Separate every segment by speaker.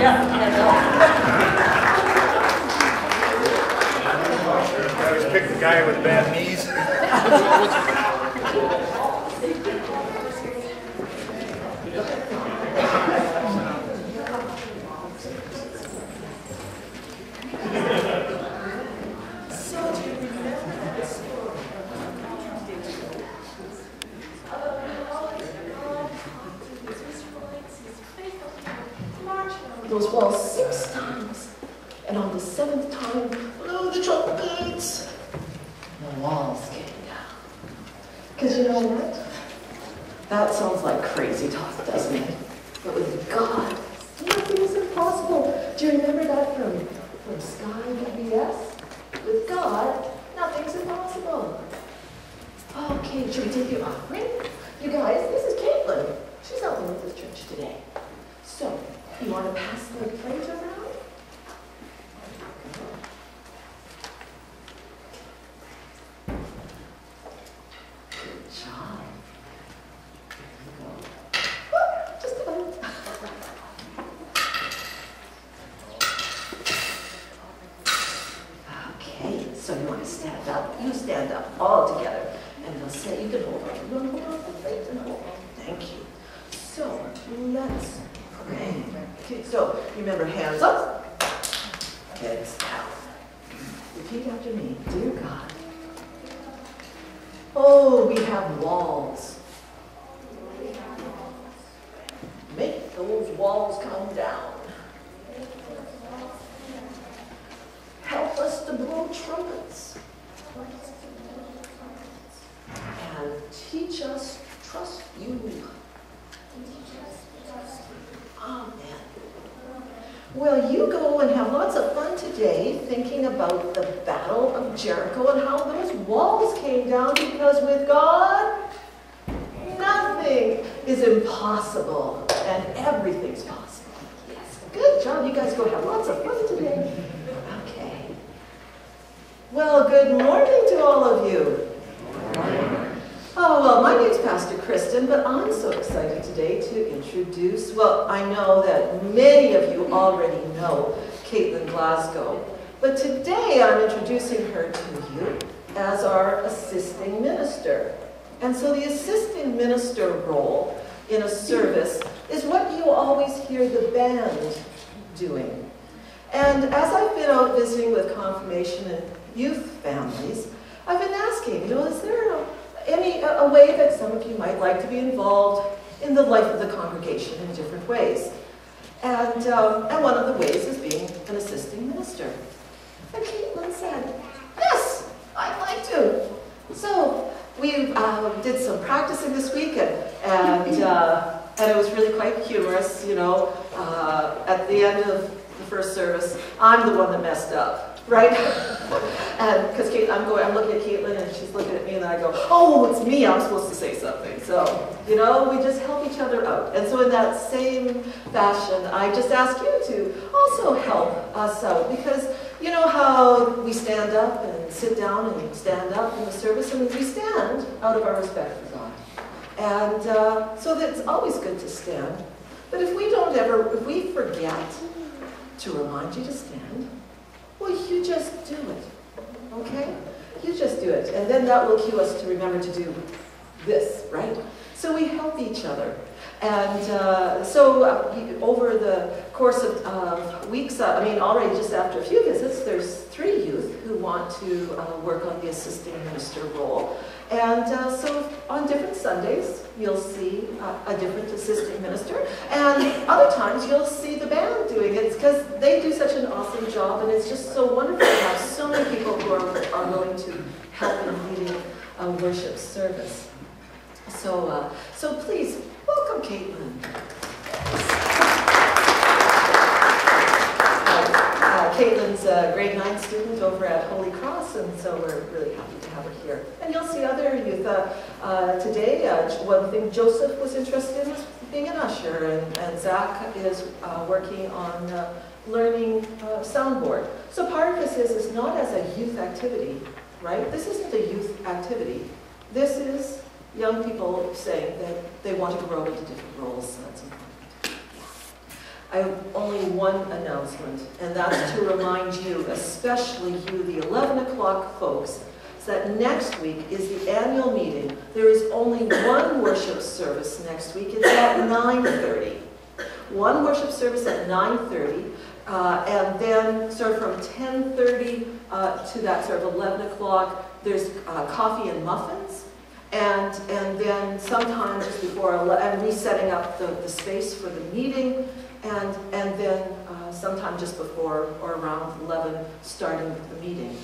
Speaker 1: I always pick the guy with bad knees.
Speaker 2: Those walls 6 times, and on the 7th time, blew the trumpets. The walls came down. Because you know what? That sounds like crazy talk, doesn't it? But with God, nothing is impossible. Do you remember that from Sky PBS? With God, nothing's impossible. Okay, should we take the offering? You guys, this is Caitlin. She's helping with this church today. So, you want to pass the plate around? Good job. There you go. Whoop, just a minute. Okay, so you want to stand up? You stand up all together. And they'll say, you can hold on. You want to hold on the plate and hold on. Thank you. So, let's pray. Okay, so remember, hands up, heads down. Repeat after me. Dear God, oh, we have walls. Make those walls come down. Help us to blow trumpets. And teach us to trust you. Amen. Well, you go and have lots of fun today thinking about the Battle of Jericho and how those walls came down, because with God, nothing is impossible and everything's possible. Yes, good job. You guys go have lots of fun today. Okay. Well, good morning to all of you. Oh, well, my name's Pastor Kristen, but I'm so excited today to introduce, well, I know that many of you already know Caitlin Glasgow, but today I'm introducing her to you as our assisting minister. And so the assisting minister role in a service is what you always hear the band doing. And as I've been out visiting with confirmation and youth families, I've been asking, is there a way that some of you might like to be involved in the life of the congregation in different ways. And one of the ways is being an assisting minister. And Caitlin said, yes, I'd like to. So we did some practicing this week, and it was really quite humorous, at the end of the first service, I'm the one that messed up, right? And because I'm looking at Caitlin and she's looking at me, and then I go, oh, it's me, I'm supposed to say something. So, we just help each other out. And so in that same fashion, I just ask you to also help us out, because you know how we stand up and sit down and stand up in the service, and we stand out of our respect for God. And so it's always good to stand. But if we forget to remind you to stand, well, you just do it, okay? You just do it, and then that will cue us to remember to do this, right? So we help each other. And over the course of weeks, already just after a few visits, there's 3 youth who want to work on the assisting minister role. And so on different Sundays, you'll see a different assisting minister. And other times, you'll see the band doing it, because they do such an awesome job. And it's just so wonderful to have so many people who are willing to help in leading a worship service. So please, welcome Caitlin. Caitlin's a grade 9 student over at Holy Cross, and so we're really happy to have her here. And you'll see other youth. Today, one thing Joseph was interested in was being an usher, and Zach is working on learning soundboard. So part of this is not as a youth activity, right? This isn't a youth activity. This is young people saying that they want to grow into different roles, so that's important. Yeah. I have only one announcement, and that's to remind you, especially you, the 11 o'clock folks, that next week is the annual meeting. There is only one worship service next week. It's at 9:30. One worship service at 9:30, and then sort of from 10:30 to that sort of 11 o'clock, there's coffee and muffins. And then sometime just before 11, and resetting up the space for the meeting, and then sometime just before or around 11, starting the meeting.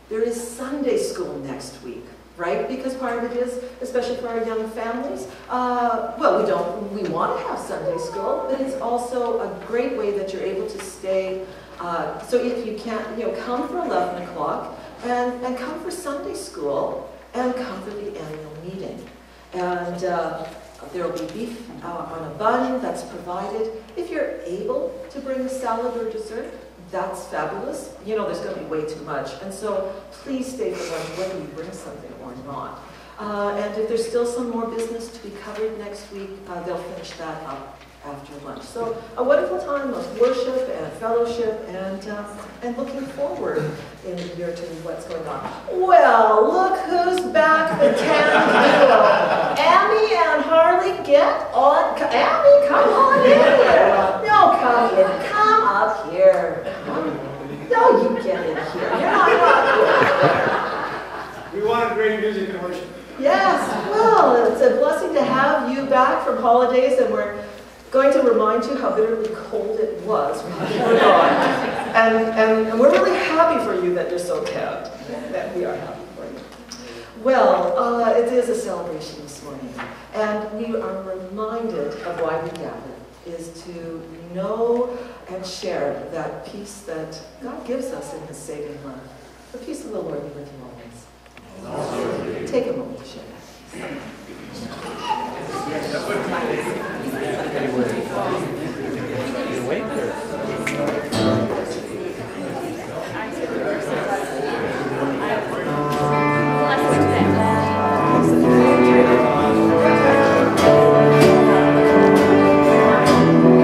Speaker 2: There is Sunday school next week, right? Because part of it is, especially for our young families, well, we want to have Sunday school, but it's also a great way that you're able to stay. So if you can't, come for 11 o'clock and come for Sunday school and come for the annual meeting. And there will be beef on a bun that's provided. If you're able to bring a salad or dessert, that's fabulous. There's going to be way too much. And so please stay for lunch, whether you bring something or not. And if there's still some more business to be covered next week, they'll finish that up after lunch. So a wonderful time of worship and fellowship, and looking forward in the year to what's going on. Well, look who's back, the can duo. Amy and Harley, get on. Amy, come on in here. No, come in. Come up here. No, you get in here. You're not up here.
Speaker 1: We wanted great music and worship.
Speaker 2: Yes, well, it's a blessing to have you back from holidays, and we're going to remind you how bitterly cold it was when you were gone. And we're really happy for you that you're so tanned. That we are happy for you. Well, it is a celebration this morning, and we are reminded of why we gather, is to know and share that peace that God gives us in His saving love. The peace of the Lord be with you always. Take a moment to share that.